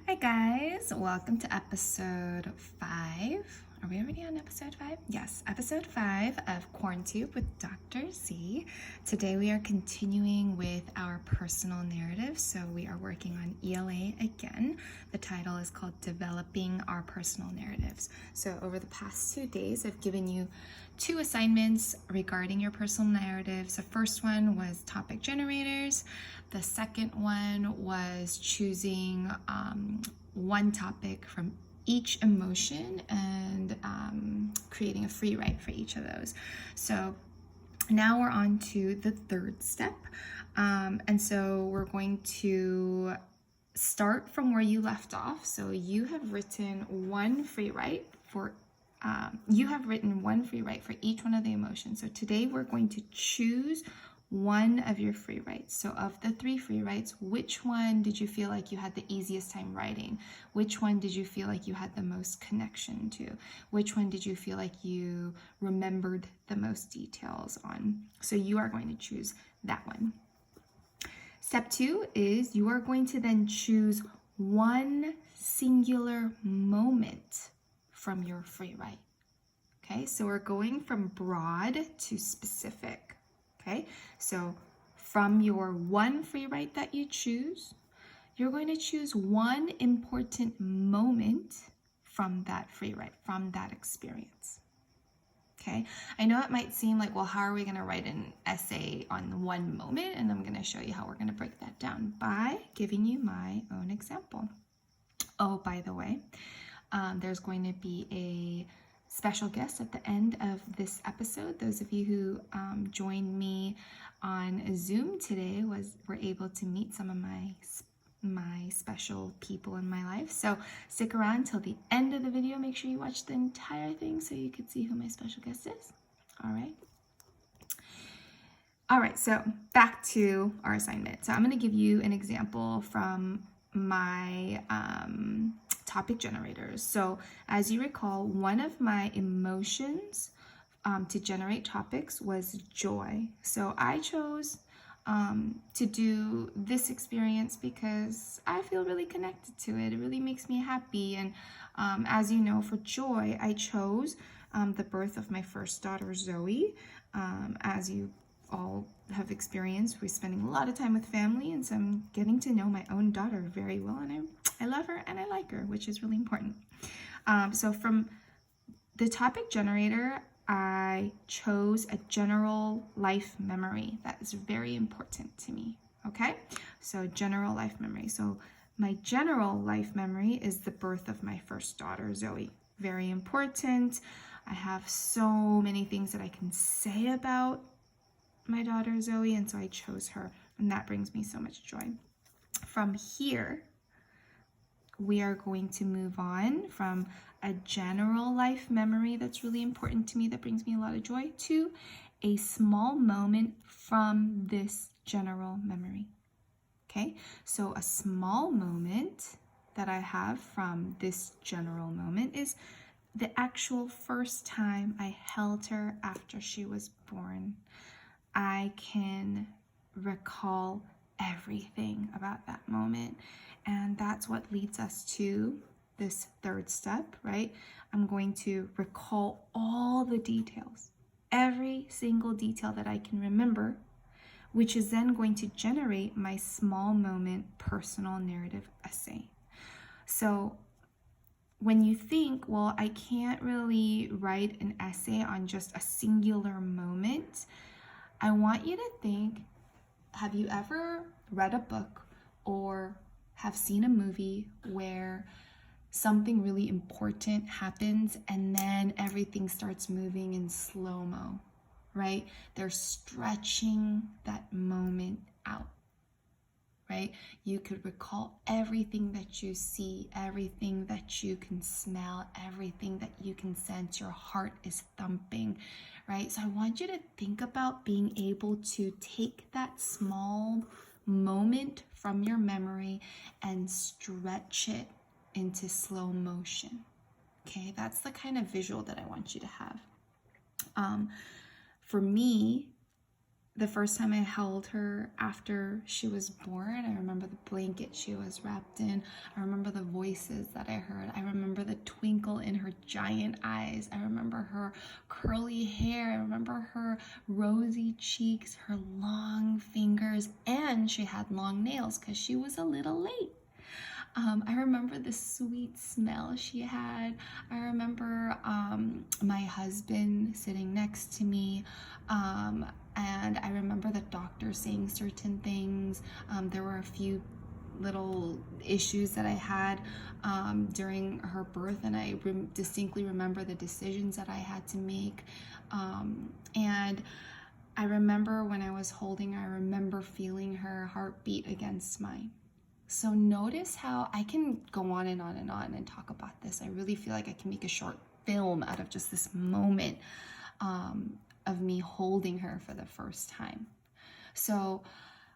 Hi guys, welcome to episode 5. Are we already on episode 5? Yes, episode 5 of QuaranTUBE with Dr. Z. Today we are continuing with our personal narrative, so we are working on ELA again. The title is called Developing Our Personal Narratives. So over the past 2 days, I've given you 2 assignments regarding your personal narratives. The first one was topic generators. The second one was choosing one topic from each emotion and creating a free write for each of those. So now we're on to the third step. And so we're going to start from where you left off. So you have written one free write for each one of the emotions. So today we're going to choose one of your free writes. So of the 3 free writes, which one did you feel like you had the easiest time writing? Which one did you feel like you had the most connection to? Which one did you feel like you remembered the most details on? So you are going to choose that one. Step 2 is you are going to then choose one singular moment from your free write. Okay, so we're going from broad to specific. Okay, so from your one free write that you choose, you're going to choose one important moment from that free write, from that experience. Okay, I know it might seem like, well, how are we going to write an essay on one moment? And I'm going to show you how we're going to break that down by giving you my own example. Oh, by the way, there's going to be a special guest at the end of this episode. Those of you who joined me on Zoom today were able to meet some of my special people in my life. So stick around till the end of the video. Make sure you watch the entire thing so you can see who my special guest is. All right, so back to our assignment. So I'm going to give you an example from my topic generators. So as you recall, one of my emotions to generate topics was joy. So I chose to do this experience because I feel really connected to it. It really makes me happy. And as you know, for joy, I chose the birth of my first daughter, Zoe. As you all have experienced, we're spending a lot of time with family, and so I'm getting to know my own daughter very well, and I love her and I like her, which is really important. So from the topic generator, I chose a general life memory that is very important to me. Okay, so general life memory. So my general life memory is the birth of my first daughter, Zoe. Very important. I have so many things that I can say about my daughter Zoe, and so I chose her, and that brings me so much joy. From here, we are going to move on from a general life memory that's really important to me, that brings me a lot of joy, to a small moment from this general memory. Okay, so a small moment that I have from this general moment is the actual first time I held her after she was born. I can recall everything about that moment, and that's what leads us to this third step, right? I'm going to recall all the details, every single detail that I can remember, which is then going to generate my small moment personal narrative essay. So when you think, well, I can't really write an essay on just a singular moment, I want you to think, have you ever read a book or have seen a movie where something really important happens and then everything starts moving in slow-mo, right? They're stretching that moment out, right? You could recall everything that you see, everything that you can smell, everything that you can sense. Your heart is thumping, right? So I want you to think about being able to take that small moment from your memory and stretch it into slow motion. Okay, that's the kind of visual that I want you to have. For me, the first time I held her after she was born, I remember the blanket she was wrapped in. I remember the voices that I heard. I remember the twinkle in her giant eyes. I remember her curly hair. I remember her rosy cheeks, her long fingers, and she had long nails because she was a little late. I remember the sweet smell she had. I remember my husband sitting next to me. And I remember the doctor saying certain things. There were a few little issues that I had during her birth, and I distinctly remember the decisions that I had to make. And I remember when I was holding her, I remember feeling her heartbeat against mine. So notice how I can go on and on and on and talk about this. I really feel like I can make a short film out of just this moment of me holding her for the first time. So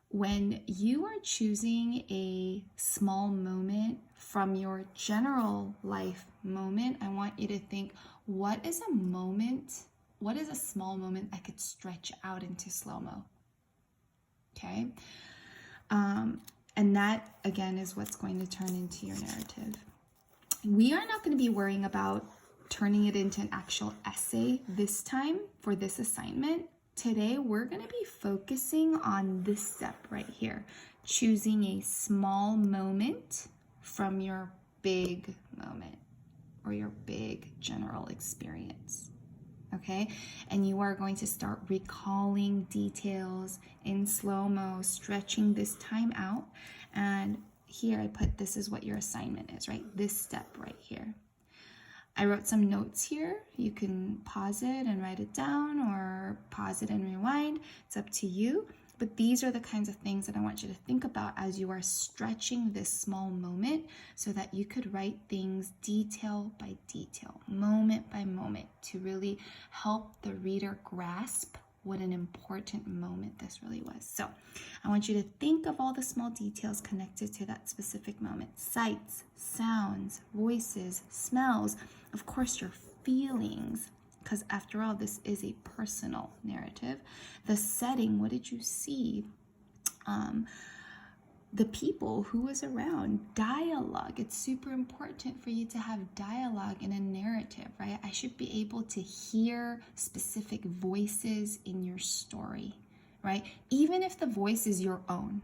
when you are choosing a small moment from your general life moment, I want you to think, what is a small moment I could stretch out into slow-mo? Okay? And that, again, is what's going to turn into your narrative. We are not going to be worrying about turning it into an actual essay this time for this assignment. Today, we're going to be focusing on this step right here, choosing a small moment from your big moment or your big general experience. Okay, and you are going to start recalling details in slow-mo, stretching this time out. And here I put, this is what your assignment is, right? This step right here. I wrote some notes here. You can pause it and write it down, or pause it and rewind. It's up to you. But these are the kinds of things that I want you to think about as you are stretching this small moment, so that you could write things detail by detail, moment by moment, to really help the reader grasp what an important moment this really was. So I want you to think of all the small details connected to that specific moment. Sights, sounds, voices, smells, of course your feelings, because after all, this is a personal narrative. The setting, what did you see? The people, who was around, dialogue. It's super important for you to have dialogue in a narrative, right? I should be able to hear specific voices in your story, right? Even if the voice is your own,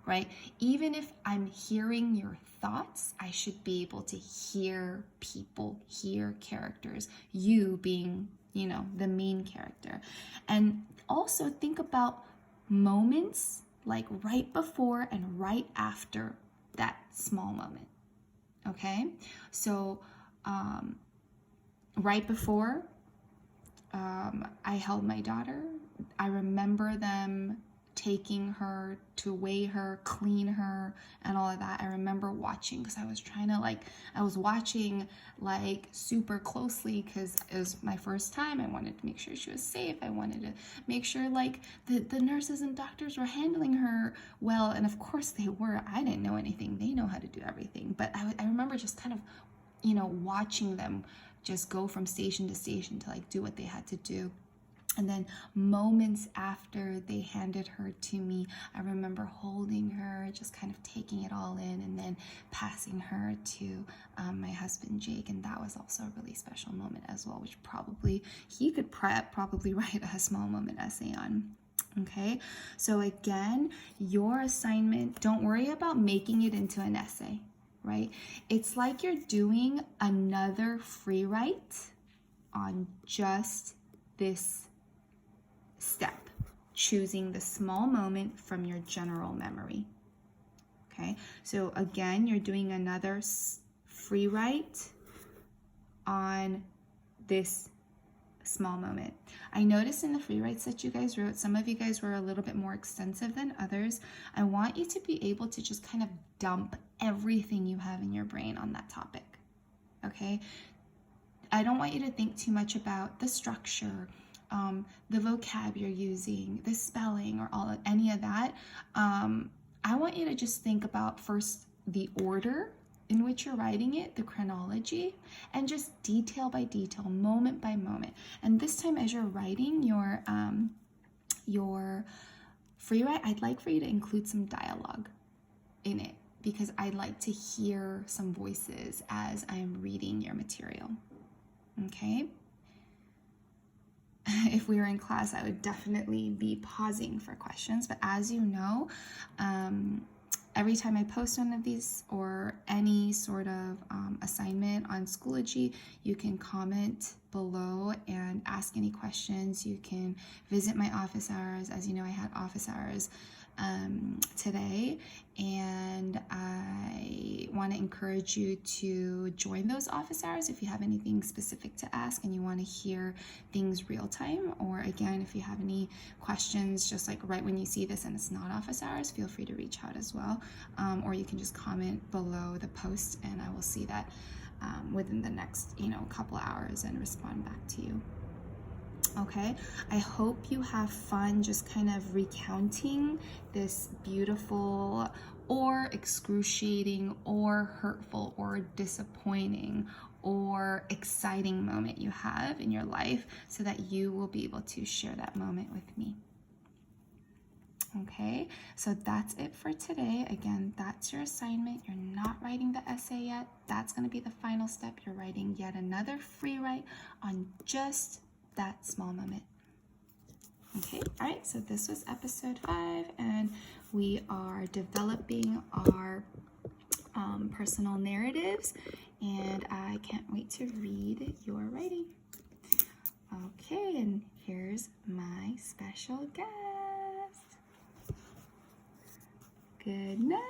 right? Even if I'm hearing your thoughts, I should be able to hear people, hear characters, you being, the main character. And also think about moments like right before and right after that small moment. Okay? So, right before I held my daughter, I remember them taking her to weigh her, clean her, and all of that. I remember watching, because I was trying to I was watching super closely, because it was my first time. I wanted to make sure she was safe. I wanted to make sure the nurses and doctors were handling her well, and of course they were. I didn't know anything. They know how to do everything. But I remember just kind of, watching them just go from station to station to do what they had to do. And then moments after they handed her to me, I remember holding her, just kind of taking it all in, and then passing her to my husband, Jake. And that was also a really special moment as well, which he could probably write a small moment essay on. Okay, so again, your assignment, don't worry about making it into an essay, right? It's like you're doing another free write on just this step, choosing the small moment from your general memory. Okay, so again, you're doing another free write on this small moment. I noticed in the free writes that you guys wrote, some of you guys were a little bit more extensive than others. I want you to be able to just kind of dump everything you have in your brain on that topic. Okay, I don't want you to think too much about the structure, the vocab you're using, the spelling, or any of that. I want you to just think about first the order in which you're writing it, the chronology, and just detail by detail, moment by moment. And this time, as you're writing your your free write, I'd like for you to include some dialogue in it, because I'd like to hear some voices as I'm reading your material. Okay? If we were in class, I would definitely be pausing for questions, but as you know, every time I post one of these or any sort of assignment on Schoology, you can comment below and ask any questions. You can visit my office hours. As you know, I had office hours today, and I want to encourage you to join those office hours if you have anything specific to ask and you want to hear things real time, or again, if you have any questions just like right when you see this and it's not office hours, feel free to reach out as well, or you can just comment below the post and I will see that within the next couple hours and respond back to you. Okay, I hope you have fun just kind of recounting this beautiful or excruciating or hurtful or disappointing or exciting moment you have in your life, so that you will be able to share that moment with me. Okay, so that's it for today. Again, that's your assignment. You're not writing the essay yet. That's going to be the final step. You're writing yet another free write on just that small moment. Okay, all right, so this was episode 5, and we are developing our personal narratives, and I can't wait to read your writing. Okay, and here's my special guest. Good night.